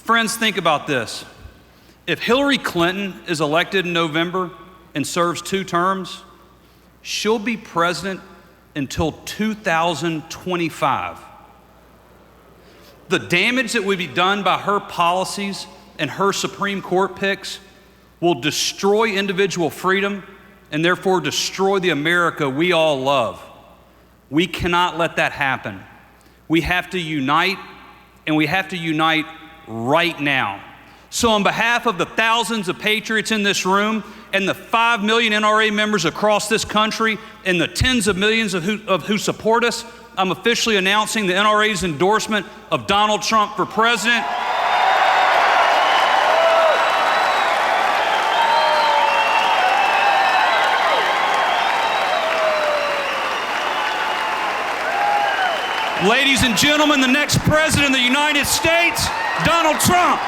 Friends, think about this. If Hillary Clinton is elected in November and serves 2 terms, she'll be president until 2025. The damage that would be done by her policies and her Supreme Court picks will destroy individual freedom and therefore destroy the America we all love. We cannot let that happen. We have to unite, and we have to unite right now. So on behalf of the thousands of patriots in this room and the 5 million NRA members across this country and the tens of millions of who support us, I'm officially announcing the NRA's endorsement of Donald Trump for president. Ladies and gentlemen, the next president of the United States, Donald Trump.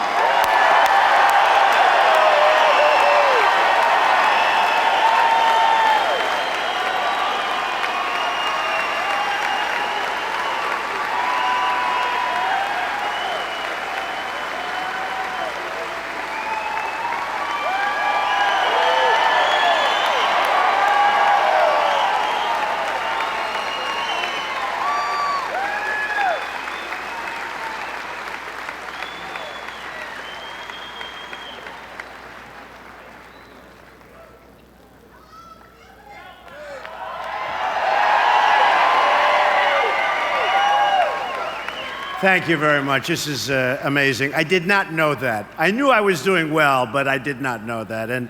Thank you very much. This is amazing. I did not know that. I knew I was doing well, but I did not know that. And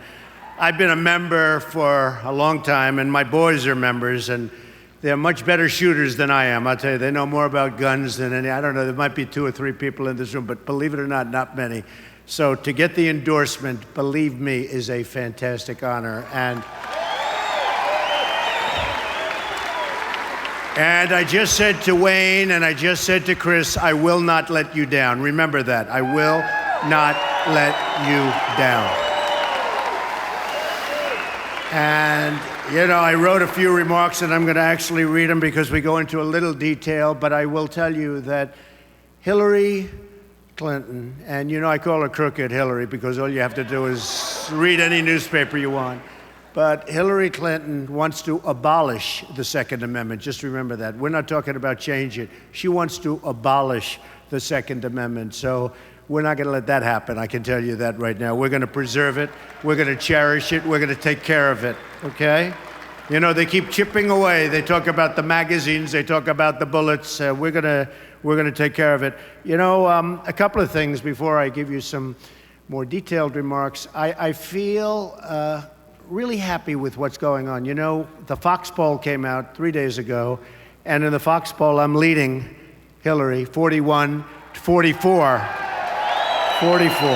I've been a member for a long time, and my boys are members, and they're much better shooters than I am. I'll tell you, they know more about guns than any. I don't know, there might be 2 or 3 people in this room, but believe it or not, not many. So to get the endorsement, believe me, is a fantastic honor. And I just said to Wayne and I just said to Chris, I will not let you down. Remember that. I will not let you down. And, you know, I wrote a few remarks and I'm going to actually read them because we go into a little detail, but I will tell you that Hillary Clinton, and you know I call her Crooked Hillary because all you have to do is read any newspaper you want. But Hillary Clinton wants to abolish the Second Amendment. Just remember that. We're not talking about change it. She wants to abolish the Second Amendment. So we're not going to let that happen. I can tell you that right now. We're going to preserve it. We're going to cherish it. We're going to take care of it. Okay? You know, they keep chipping away. They talk about the magazines. They talk about the bullets. We're going to take care of it. You know, a couple of things before I give you some more detailed remarks. I feel really happy with what's going on. You know, the Fox poll came out 3 days ago, and in the Fox poll, I'm leading Hillary 41 to 44. 44.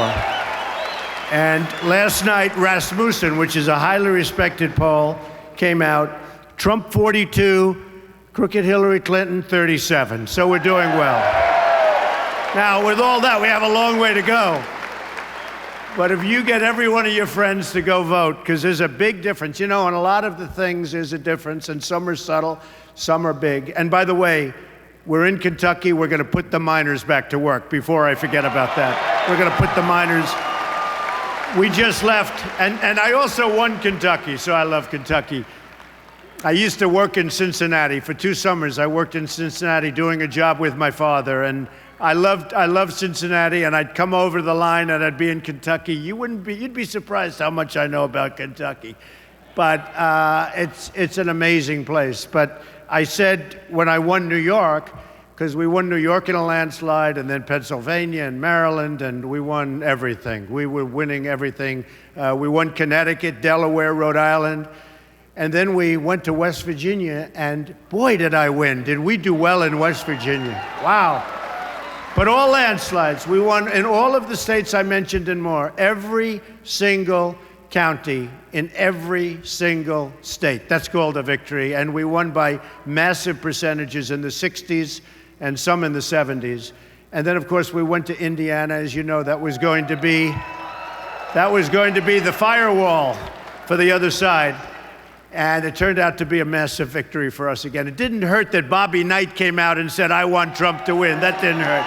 And last night, Rasmussen, which is a highly respected poll, came out, Trump 42, Crooked Hillary Clinton 37. So we're doing well. Now, with all that, we have a long way to go. But if you get every one of your friends to go vote, because there's a big difference. You know, on a lot of the things, there's a difference, and some are subtle, some are big. And by the way, we're in Kentucky. We're going to put the miners back to work before I forget about that. We're going to put the miners. We just left, and I also won Kentucky, so I love Kentucky. I used to work in Cincinnati. For 2 summers, I worked in Cincinnati doing a job with my father, and I loved Cincinnati, and I'd come over the line and I'd be in Kentucky. You'd be surprised how much I know about Kentucky. But it's an amazing place. But I said when I won New York, because we won New York in a landslide, and then Pennsylvania and Maryland, and we won everything. We were winning everything. We won Connecticut, Delaware, Rhode Island. And then we went to West Virginia, and boy, did I win. Did we do well in West Virginia? Wow. But all landslides. We won in all of the states I mentioned and more. Every single county in every single state. That's called a victory. And we won by massive percentages in the 60s and some in the 70s. And then, of course, we went to Indiana. As you know, that was going to be the firewall for the other side. And it turned out to be a massive victory for us again. It didn't hurt that Bobby Knight came out and said, I want Trump to win. That didn't hurt.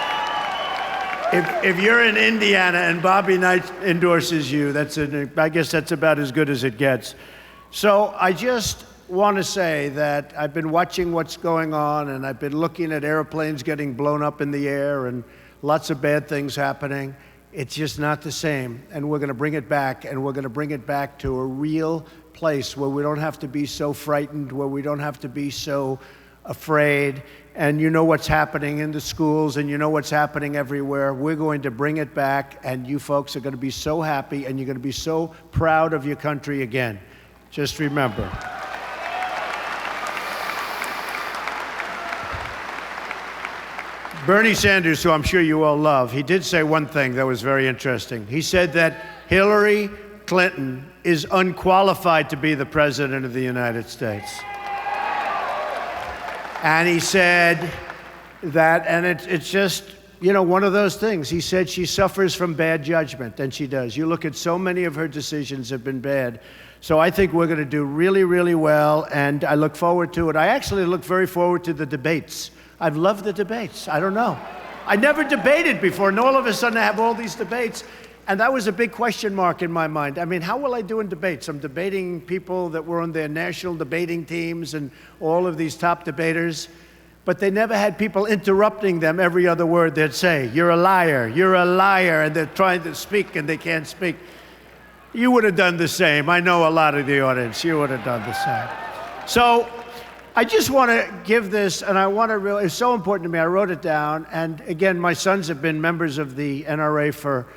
If you're in Indiana and Bobby Knight endorses you, I guess that's about as good as it gets. So I just want to say that I've been watching what's going on, and I've been looking at airplanes getting blown up in the air and lots of bad things happening. It's just not the same, and we're going to bring it back, and we're going to bring it back to a real place where we don't have to be so frightened, where we don't have to be so afraid. And you know what's happening in the schools, and you know what's happening everywhere. We're going to bring it back, and you folks are going to be so happy, and you're going to be so proud of your country again. Just remember. Bernie Sanders, who I'm sure you all love, he did say one thing that was very interesting. He said that Hillary Clinton is unqualified to be the president of the United States. And he said that, and it's just, you know, one of those things. He said she suffers from bad judgment, and she does. You look at so many of her decisions have been bad. So I think we're going to do really, really well, and I look forward to it. I actually look very forward to the debates. I've loved the debates. I don't know. I never debated before, and all of a sudden I have all these debates. And that was a big question mark in my mind. I mean, how will I do in debates? I'm debating people that were on their national debating teams and all of these top debaters, but they never had people interrupting them every other word they'd say. You're a liar, and they're trying to speak and they can't speak. You would have done the same. I know a lot of the audience, you would have done the same. So I just want to give this, and I want to really, it's so important to me. I wrote it down, and again, my sons have been members of the NRA for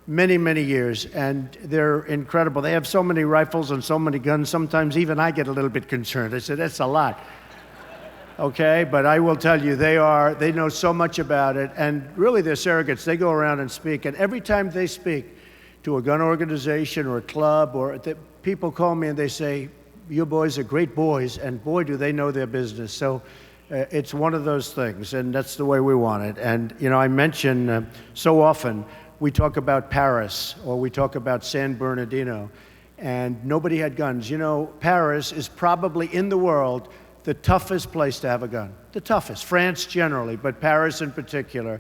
many, many years, and they're incredible. They have so many rifles and so many guns, sometimes even I get a little bit concerned. I said, that's a lot. Okay, but I will tell you, they know so much about it, and really they're surrogates. They go around and speak, and every time they speak to a gun organization or a club, people call me and they say, your boys are great boys, and boy, do they know their business. So it's one of those things, and that's the way we want it. And, you know, I mention so often, we talk about Paris, or we talk about San Bernardino, and nobody had guns. You know, Paris is probably in the world the toughest place to have a gun. The toughest. France generally, but Paris in particular.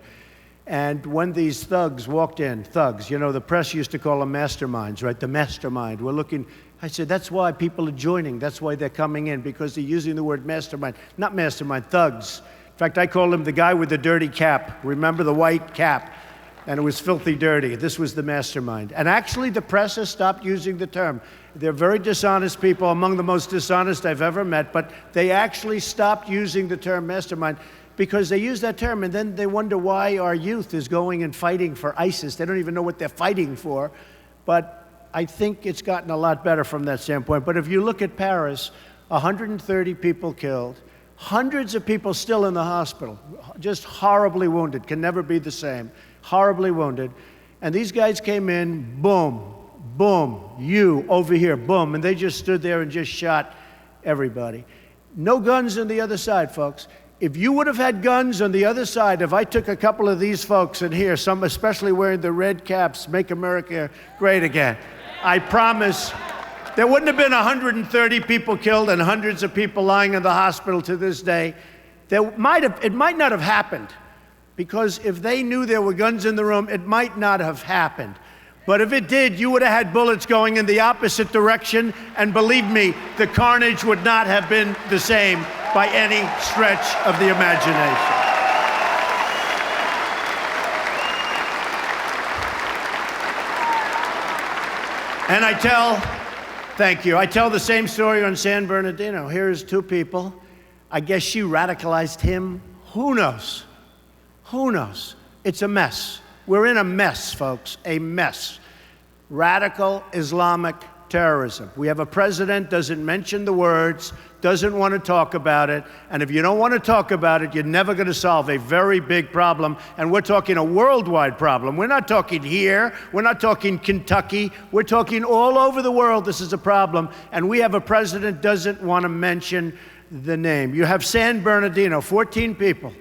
And when these thugs walked in, you know, the press used to call them masterminds, right? The mastermind. We're looking, I said, that's why people are joining. That's why they're coming in, because they're using the word mastermind. Not mastermind, thugs. In fact, I called him the guy with the dirty cap. Remember the white cap? And it was filthy dirty. This was the mastermind. And actually, the press has stopped using the term. They're very dishonest people, among the most dishonest I've ever met, but they actually stopped using the term mastermind because they use that term, and then they wonder why our youth is going and fighting for ISIS. They don't even know what they're fighting for. But I think it's gotten a lot better from that standpoint. But if you look at Paris, 130 people killed, hundreds of people still in the hospital, just horribly wounded, can never be the same. Horribly wounded. And these guys came in, boom, boom, you over here, boom, and they just stood there and just shot everybody. No guns on the other side, folks. If you would have had guns on the other side, if I took a couple of these folks in here, some especially wearing the red caps, Make America Great Again, I promise there wouldn't have been 130 people killed and hundreds of people lying in the hospital to this day. It might not have happened. Because if they knew there were guns in the room, it might not have happened. But if it did, you would have had bullets going in the opposite direction, and believe me, the carnage would not have been the same by any stretch of the imagination. And I tell the same story on San Bernardino. Here's two people. I guess she radicalized him. Who knows? Who knows? It's a mess. We're in a mess, folks, a mess. Radical Islamic terrorism. We have a president, doesn't mention the words, doesn't want to talk about it, and if you don't want to talk about it, you're never going to solve a very big problem, and we're talking a worldwide problem. We're not talking here, we're not talking Kentucky, we're talking all over the world. This is a problem, and we have a president doesn't want to mention the name. You have San Bernardino, 14 people.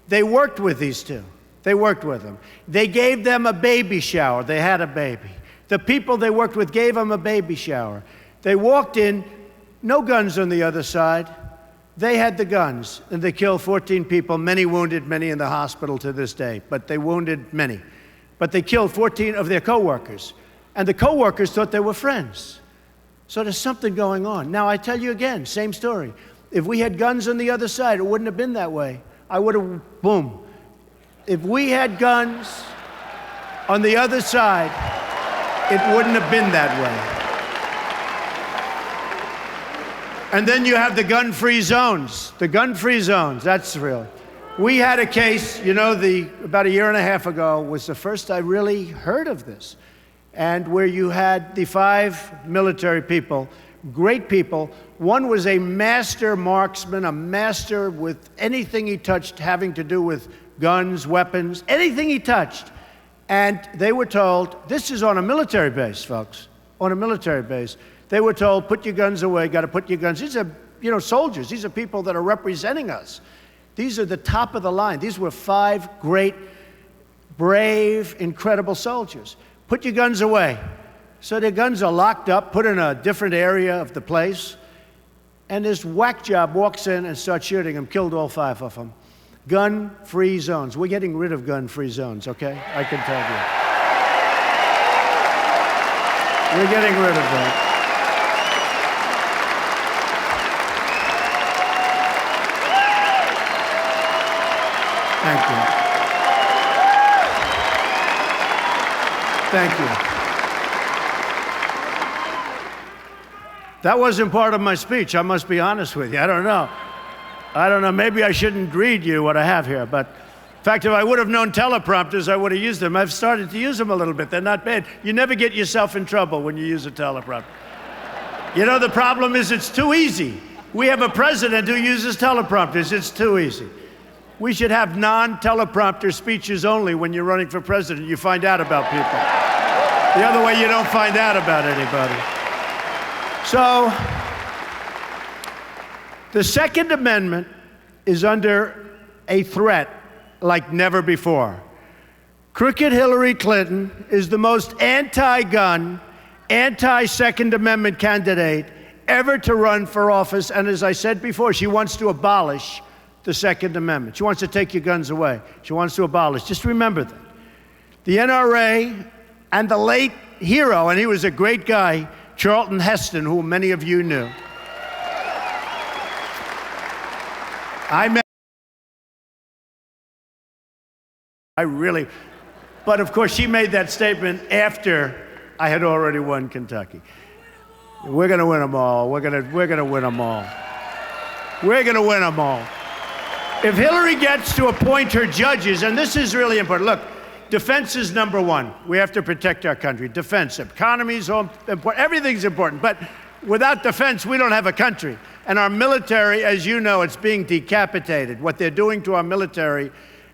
They worked with these two. They worked with them. They gave them a baby shower. They had a baby. The people they worked with gave them a baby shower. They walked in, no guns on the other side. They had the guns, and they killed 14 people, many wounded, many in the hospital to this day, but they wounded many. but they killed 14 of their co-workers. And the co-workers thought they were friends. So there's something going on. Now, I tell you again, same story. If we had guns on the other side, it wouldn't have been that way. I would have, boom. If we had guns on the other side, it wouldn't have been that way. And then you have the gun-free zones. The gun-free zones, that's real. We had a case, you know, about a year and a half ago was the first I really heard of this. And where you had the 5 military people, great people. One was a master marksman, a master with anything he touched having to do with guns, weapons, anything he touched. And they were told, this is on a military base, folks, on a military base. They were told, put your guns away, got to put your guns. These are, you know, soldiers. These are people that are representing us. These are the top of the line. These were 5 great, brave, incredible soldiers. Put your guns away. So their guns are locked up, put in a different area of the place. And this whack job walks in and starts shooting them, killed all 5 of them. Gun-free zones. We're getting rid of gun-free zones, okay? I can tell you. We're getting rid of that. Thank you. Thank you. That wasn't part of my speech. I must be honest with you. I don't know. Maybe I shouldn't read you what I have here. But in fact, if I would have known teleprompters, I would have used them. I've started to use them a little bit. They're not bad. You never get yourself in trouble when you use a teleprompter. You know, the problem is it's too easy. We have a president who uses teleprompters. It's too easy. We should have non-teleprompter speeches only when you're running for president. You find out about people. The other way, you don't find out about anybody. So, the Second Amendment is under a threat like never before. Crooked Hillary Clinton is the most anti-gun, anti-Second Amendment candidate ever to run for office. And as I said before, she wants to abolish the Second Amendment. She wants to take your guns away. She wants to abolish. Just remember that. The NRA and the late hero, and he was a great guy, Charlton Heston, who many of you knew. But of course she made that statement after I had already won Kentucky. We're gonna win them all. We're gonna win them all. We're gonna win them all. If Hillary gets to appoint her judges, and this is really important, look, defense is number one. We have to protect our country. Defense, economy is all important, everything's important, but without defense, we don't have a country. And our military, as you know, it's being decapitated. What they're doing to our military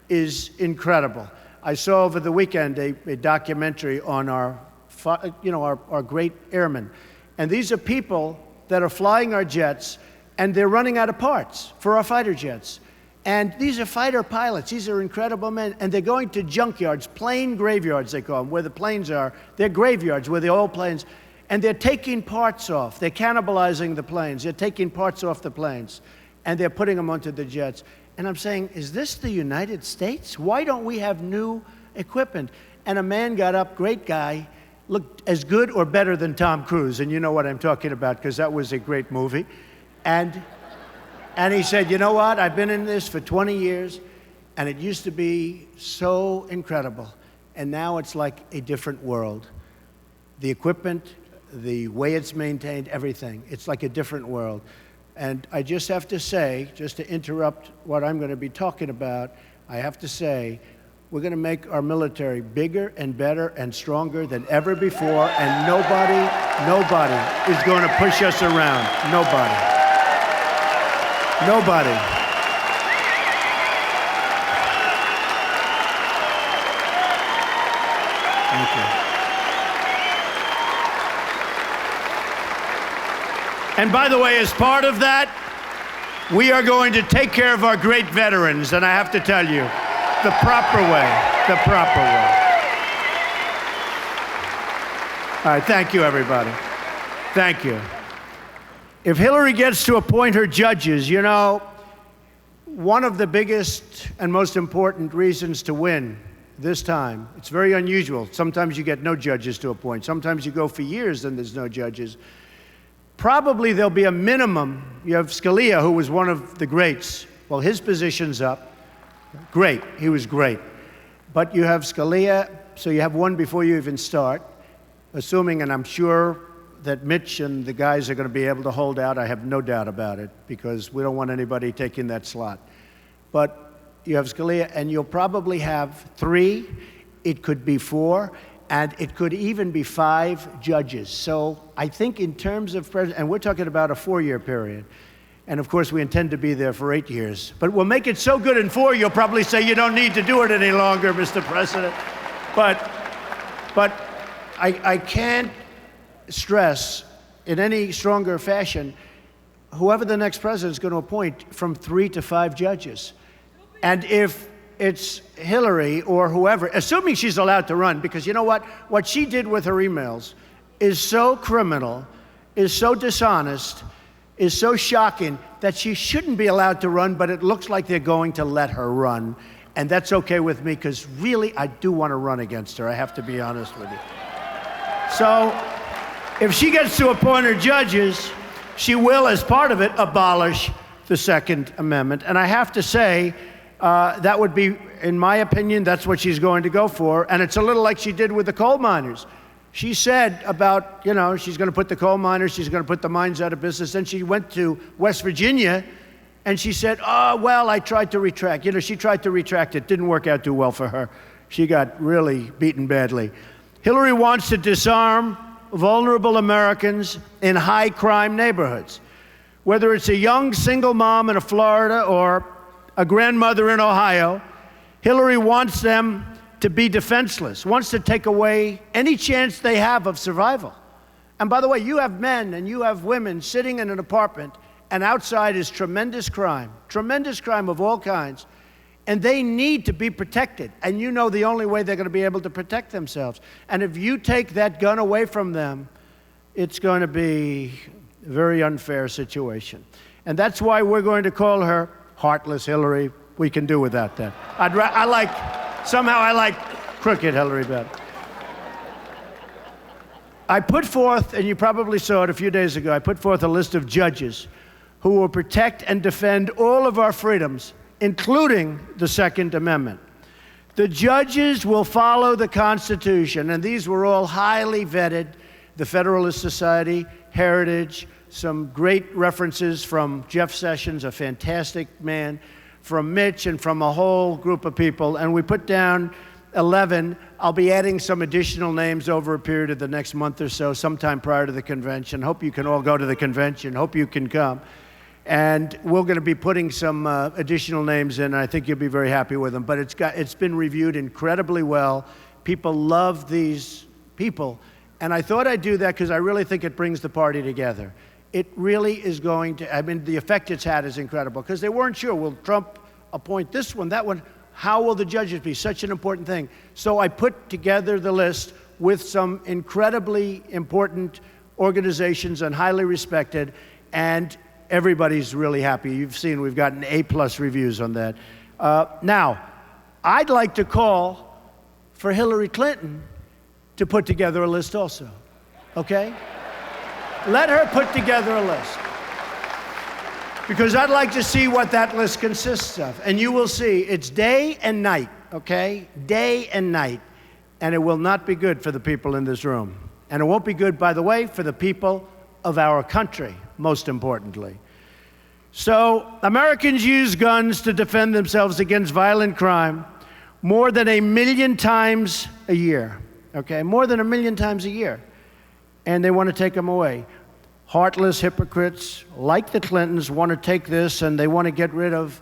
is incredible. I saw over the weekend a documentary on our great airmen. And these are people that are flying our jets, and they're running out of parts for our fighter jets. And these are fighter pilots. These are incredible men. And they're going to junkyards, plane graveyards, they call them, where the planes are. They're graveyards where the old planes, and they're taking parts off. They're cannibalizing the planes. They're taking parts off the planes, and they're putting them onto the jets. And I'm saying, is this the United States? Why don't we have new equipment? And a man got up, great guy, looked as good or better than Tom Cruise. And you know what I'm talking about, because that was a great movie. And he said, you know what? I've been in this for 20 years, and it used to be so incredible. And now it's like a different world. The equipment, the way it's maintained, everything. It's like a different world. And I just have to say, just to interrupt what I'm going to be talking about, I have to say, we're going to make our military bigger and better and stronger than ever before, and nobody is going to push us around. Nobody. Nobody. Thank you. And by the way, as part of that, we are going to take care of our great veterans, and I have to tell you, the proper way, the proper way. All right, thank you, everybody. Thank you. If Hillary gets to appoint her judges, you know, one of the biggest and most important reasons to win this time. It's very unusual. Sometimes you get no judges to appoint. Sometimes you go for years and there's no judges. Probably there'll be a minimum. You have Scalia, who was one of the greats. Well, his position's up. Great. He was great. But you have Scalia, so you have one before you even start, assuming, and I'm sure that Mitch and the guys are going to be able to hold out. I have no doubt about it, because we don't want anybody taking that slot. But you have Scalia, and you'll probably have 3. It could be 4, and it could even be 5 judges. So I think in terms of president, and we're talking about a 4-year period, and of course we intend to be there for 8 years. But we'll make it so good in 4, you'll probably say you don't need to do it any longer, Mr. President. But I can't stress in any stronger fashion, whoever the next president is going to appoint, from 3 to 5 judges. And if it's Hillary or whoever, assuming she's allowed to run, because you know what? What she did with her emails is so criminal, is so dishonest, is so shocking that she shouldn't be allowed to run, but it looks like they're going to let her run. And that's okay with me, because really, I do want to run against her. I have to be honest with you. So if she gets to appoint her judges, she will, as part of it, abolish the Second Amendment. And I have to say, that would be, in my opinion, that's what she's going to go for. And it's a little like she did with the coal miners. She said about, she's going to put the coal miners, she's going to put the mines out of business. Then she went to West Virginia, and she said, oh, well, I tried to retract. She tried to retract. It didn't work out too well for her. She got really beaten badly. Hillary wants to disarm vulnerable Americans in high-crime neighborhoods. Whether it's a young single mom in Florida or a grandmother in Ohio, Hillary wants them to be defenseless, wants to take away any chance they have of survival. And by the way, you have men and you have women sitting in an apartment, and outside is tremendous crime of all kinds, and they need to be protected. And you know the only way they're going to be able to protect themselves. And if you take that gun away from them, it's going to be a very unfair situation. And that's why we're going to call her Heartless Hillary. We can do without that. I like Crooked Hillary better. I put forth, and you probably saw it a few days ago, I put forth a list of judges who will protect and defend all of our freedoms, including the Second Amendment. The judges will follow the Constitution, and these were all highly vetted. The Federalist Society, Heritage, some great references from Jeff Sessions, a fantastic man, from Mitch, and from a whole group of people. And we put down 11. I'll be adding some additional names over a period of the next month or so, sometime prior to the convention. Hope you can all go to the convention. Hope you can come. And we're going to be putting some additional names in, and I think you'll be very happy with them. But it's been reviewed incredibly well. People love these people. And I thought I'd do that because I really think it brings the party together. It really is going to, the effect it's had is incredible, because they weren't sure, will Trump appoint this one, that one? How will the judges be? Such an important thing. So I put together the list with some incredibly important organizations and highly respected, and everybody's really happy. You've seen we've gotten A+ reviews on that. Now, I'd like to call for Hillary Clinton to put together a list also, okay? Let her put together a list, because I'd like to see what that list consists of. And you will see it's day and night, okay? Day and night. And it will not be good for the people in this room. And it won't be good, by the way, for the people of our country, most importantly. So Americans use guns to defend themselves against violent crime more than 1 million times a year, okay? More than 1 million times a year. And they want to take them away. Heartless hypocrites like the Clintons want to take this, and they want to get rid of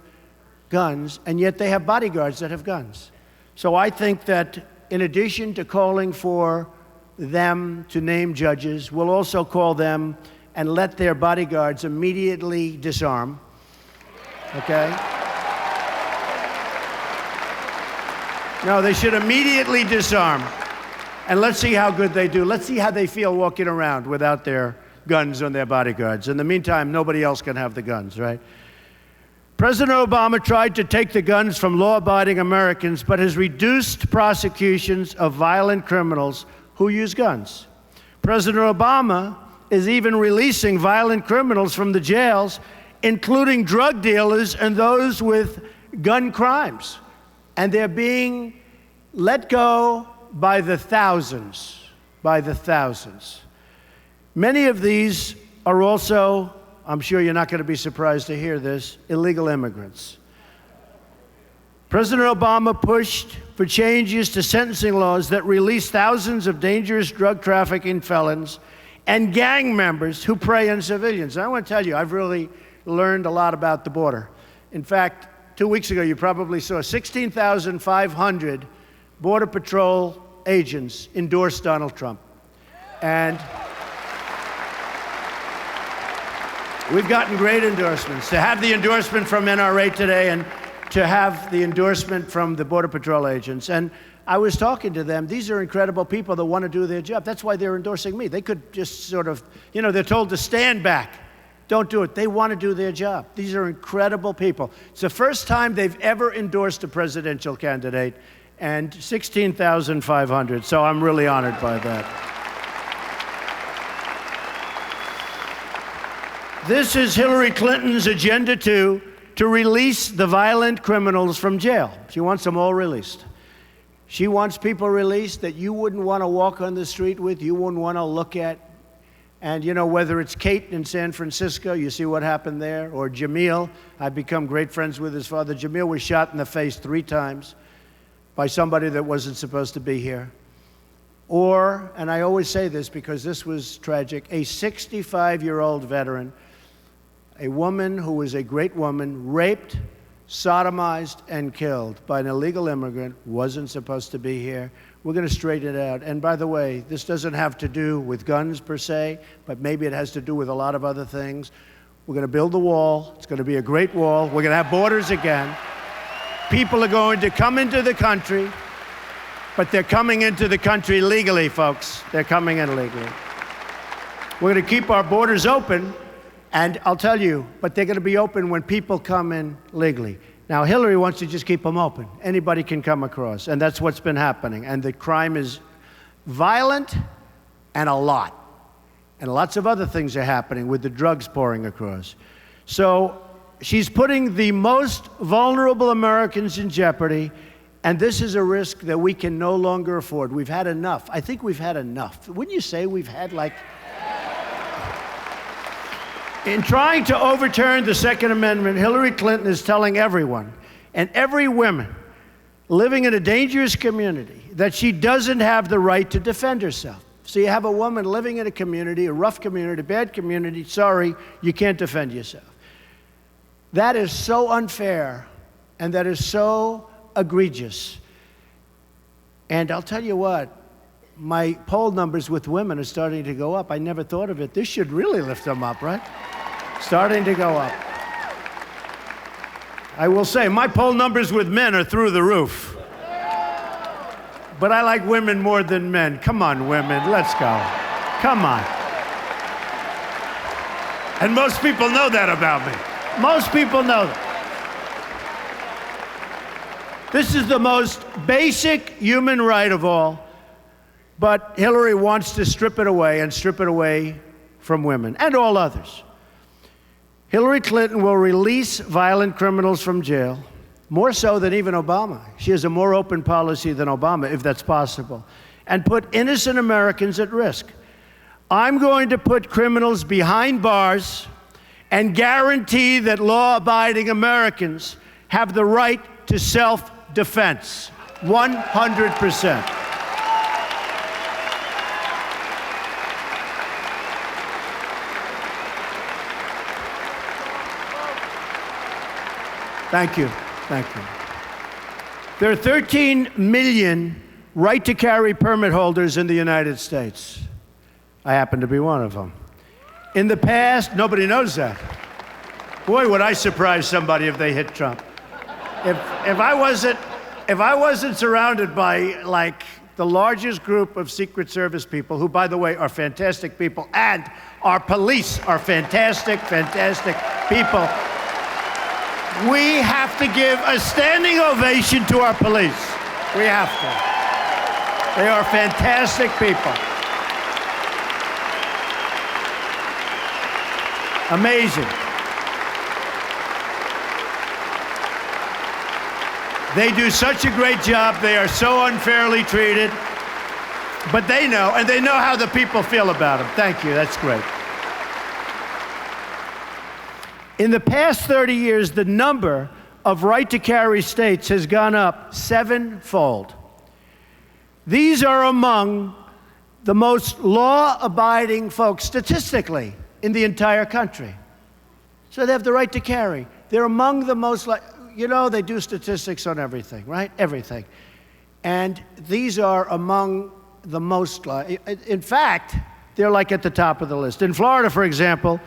guns, and yet they have bodyguards that have guns. So I think that in addition to calling for them to name judges, we'll also call them and let their bodyguards immediately disarm, okay? No, they should immediately disarm. And let's see how good they do. Let's see how they feel walking around without their guns on their bodyguards. In the meantime, nobody else can have the guns, right? President Obama tried to take the guns from law-abiding Americans, but has reduced prosecutions of violent criminals who use guns. President Obama is even releasing violent criminals from the jails, including drug dealers and those with gun crimes. And they're being let go by the thousands, Many of these are also, I'm sure you're not going to be surprised to hear this, illegal immigrants. President Obama pushed for changes to sentencing laws that release thousands of dangerous drug trafficking felons and gang members who prey on civilians. And I want to tell you, I've really learned a lot about the border. In fact, 2 weeks ago, you probably saw 16,500 Border Patrol agents endorse Donald Trump. And we've gotten great endorsements. To have the endorsement from NRA today and to have the endorsement from the Border Patrol agents. And I was talking to them. These are incredible people that want to do their job. That's why they're endorsing me. They could just sort of, they're told to stand back. Don't do it. They want to do their job. These are incredible people. It's the first time they've ever endorsed a presidential candidate, and 16,500. So I'm really honored by that. This is Hillary Clinton's agenda to release the violent criminals from jail. She wants them all released. She wants people released that you wouldn't want to walk on the street with, you wouldn't want to look at. And whether it's Kate in San Francisco, you see what happened there, or Jamil, I've become great friends with his father. Jamil was shot in the face 3 times by somebody that wasn't supposed to be here. Or, and I always say this because this was tragic, a 65-year-old veteran, a woman who was a great woman, raped, sodomized, and killed by an illegal immigrant, wasn't supposed to be here. We're going to straighten it out. And by the way, this doesn't have to do with guns per se, but maybe it has to do with a lot of other things. We're going to build a wall. It's going to be a great wall. We're going to have borders again. People are going to come into the country, but they're coming into the country legally, folks. They're coming in legally. We're going to keep our borders open, and I'll tell you, but they're going to be open when people come in legally. Now, Hillary wants to just keep them open. Anybody can come across, and that's what's been happening. And the crime is violent and a lot. And lots of other things are happening with the drugs pouring across. So she's putting the most vulnerable Americans in jeopardy, and this is a risk that we can no longer afford. We've had enough. I think we've had enough. Wouldn't you say we've had In trying to overturn the Second Amendment, Hillary Clinton is telling everyone, and every woman living in a dangerous community, that she doesn't have the right to defend herself. So you have a woman living in a community, a rough community, a bad community, sorry, you can't defend yourself. That is so unfair, and that is so egregious. And I'll tell you what, my poll numbers with women are starting to go up. I never thought of it. This should really lift them up, right? Starting to go up. I will say, my poll numbers with men are through the roof. But I like women more than men. Come on, women, let's go. Come on. And most people know that about me. Most people know that. This is the most basic human right of all. But Hillary wants to strip it away, and strip it away from women and all others. Hillary Clinton will release violent criminals from jail, more so than even Obama. She has a more open policy than Obama, if that's possible, and put innocent Americans at risk. I'm going to put criminals behind bars and guarantee that law-abiding Americans have the right to self-defense, 100%. Thank you. Thank you. There are 13 million right-to-carry permit holders in the United States. I happen to be one of them. In the past, nobody knows that. Boy, would I surprise somebody if they hit Trump. If I wasn't surrounded by, like, the largest group of Secret Service people, who, by the way, are fantastic people, and our police are fantastic, fantastic people. We have to give a standing ovation to our police. We have to. They are fantastic people. Amazing. They do such a great job. They are so unfairly treated. But they know, and they know how the people feel about them. Thank you. That's great. In the past 30 years, the number of right-to-carry states has gone up 7-fold. These are among the most law-abiding folks statistically in the entire country. So they have the right to carry. They're among the most, you know, they do statistics on everything, right? Everything. And these are among the most, in fact, they're like at the top of the list. In Florida, for example,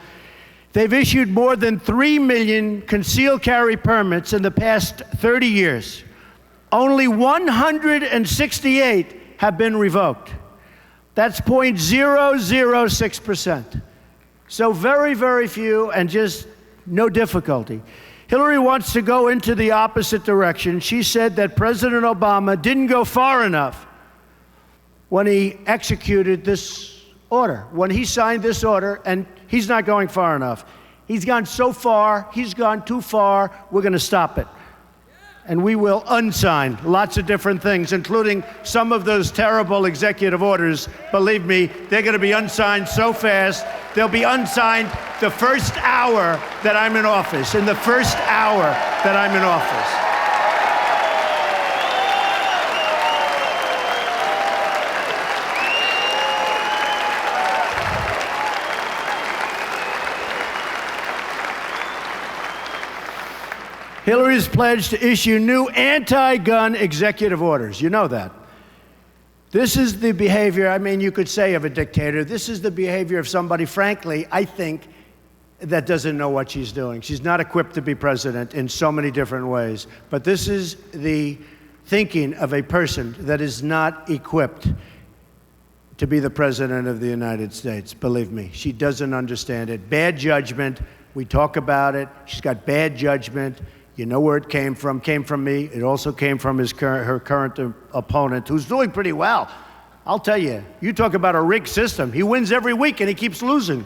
they've issued more than 3 million concealed carry permits in the past 30 years. Only 168 have been revoked. That's 0.006%. So very, very few and just no difficulty. Hillary wants to go into the opposite direction. She said that President Obama didn't go far enough when he executed this order, when he signed this order, and he's not going far enough. He's gone so far, he's gone too far, we're going to stop it. And we will unsign lots of different things, including some of those terrible executive orders. Believe me, they're going to be unsigned so fast, they'll be unsigned the first hour that I'm in office, in the first hour that I'm in office. Hillary's pledged to issue new anti-gun executive orders. You know that. This is the behavior, I mean, you could say of a dictator. This is the behavior of somebody, frankly, I think, that doesn't know what she's doing. She's not equipped to be president in so many different ways. But this is the thinking of a person that is not equipped to be the president of the United States. Believe me, she doesn't understand it. Bad judgment. We talk about it. She's got bad judgment. You know where it came from me. It also came from her current opponent, who's doing pretty well. I'll tell you, you talk about a rigged system. He wins every week and he keeps losing.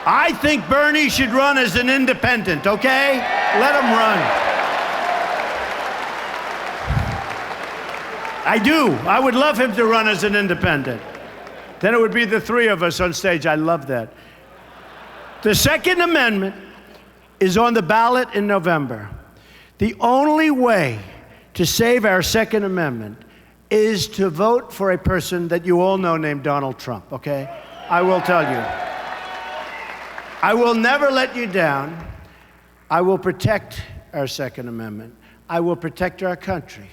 I think Bernie should run as an independent, okay? Let him run. I do. I would love him to run as an independent. Then it would be the three of us on stage. I love that. The Second Amendment is on the ballot in November. The only way to save our Second Amendment is to vote for a person that you all know named Donald Trump, okay? I will tell you. I will never let you down. I will protect our Second Amendment. I will protect our country.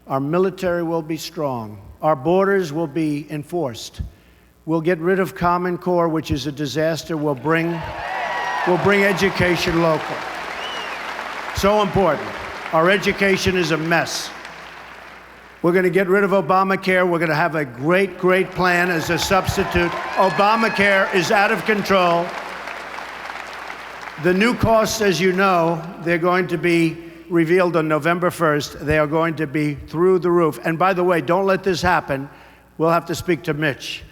Our military will be strong. Our borders will be enforced. We'll get rid of Common Core, which is a disaster. We'll bring education local. So important. Our education is a mess. We're going to get rid of Obamacare. We're going to have a great, great plan as a substitute. Obamacare is out of control. The new costs, as you know, they're going to be revealed on November 1st. They are going to be through the roof. And by the way, don't let this happen. We'll have to speak to Mitch.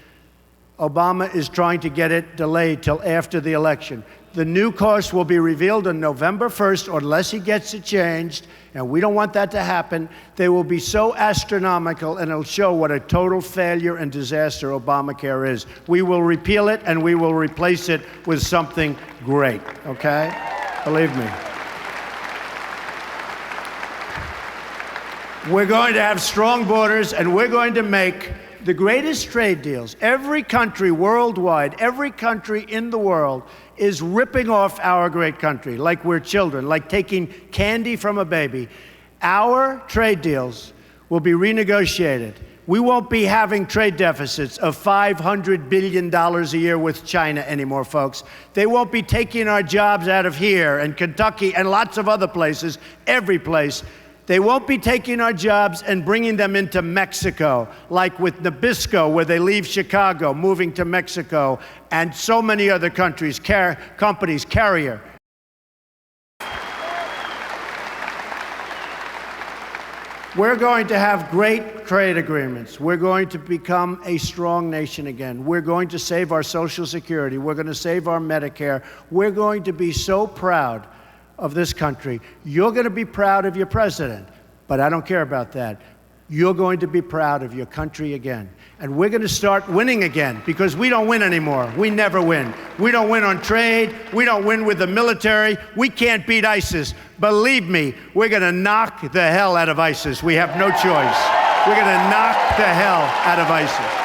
Obama is trying to get it delayed till after the election. The new cost will be revealed on November 1st, unless he gets it changed, and we don't want that to happen. They will be so astronomical, and it'll show what a total failure and disaster Obamacare is. We will repeal it, and we will replace it with something great, okay? Believe me. We're going to have strong borders, and we're going to make the greatest trade deals. Every country worldwide, every country in the world is ripping off our great country like we're children, like taking candy from a baby. Our trade deals will be renegotiated. We won't be having trade deficits of $500 billion a year with China anymore, folks. They won't be taking our jobs out of here and Kentucky and lots of other places, every place. They won't be taking our jobs and bringing them into Mexico, like with Nabisco, where they leave Chicago, moving to Mexico, and so many other countries, companies, Carrier. We're going to have great trade agreements. We're going to become a strong nation again. We're going to save our Social Security. We're going to save our Medicare. We're going to be so proud of this country. You're going to be proud of your president, but I don't care about that. You're going to be proud of your country again. And we're going to start winning again, because we don't win anymore. We never win. We don't win on trade. We don't win with the military. We can't beat ISIS. Believe me, we're going to knock the hell out of ISIS. We have no choice. We're going to knock the hell out of ISIS.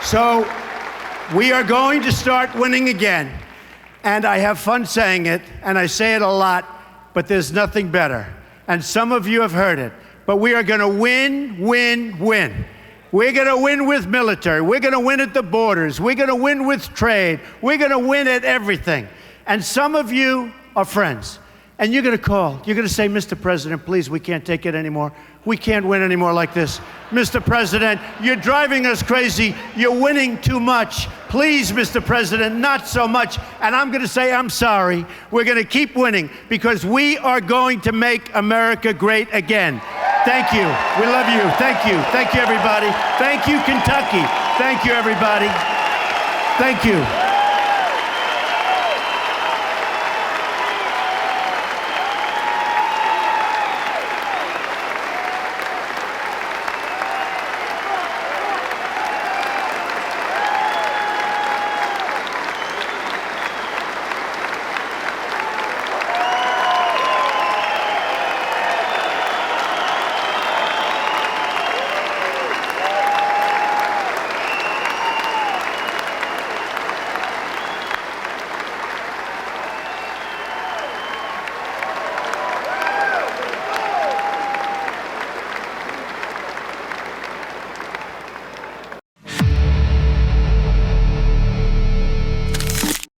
So we are going to start winning again. And I have fun saying it, and I say it a lot, but there's nothing better. And some of you have heard it. But we are going to win, win, win. We're going to win with military. We're going to win at the borders. We're going to win with trade. We're going to win at everything. And some of you are friends. And you're going to call. You're going to say, Mr. President, please, we can't take it anymore. We can't win anymore like this. Mr. President, you're driving us crazy. You're winning too much. Please, Mr. President, not so much. And I'm going to say, I'm sorry. We're going to keep winning, because we are going to make America great again. Thank you. We love you. Thank you. Thank you, everybody. Thank you, Kentucky. Thank you, everybody. Thank you.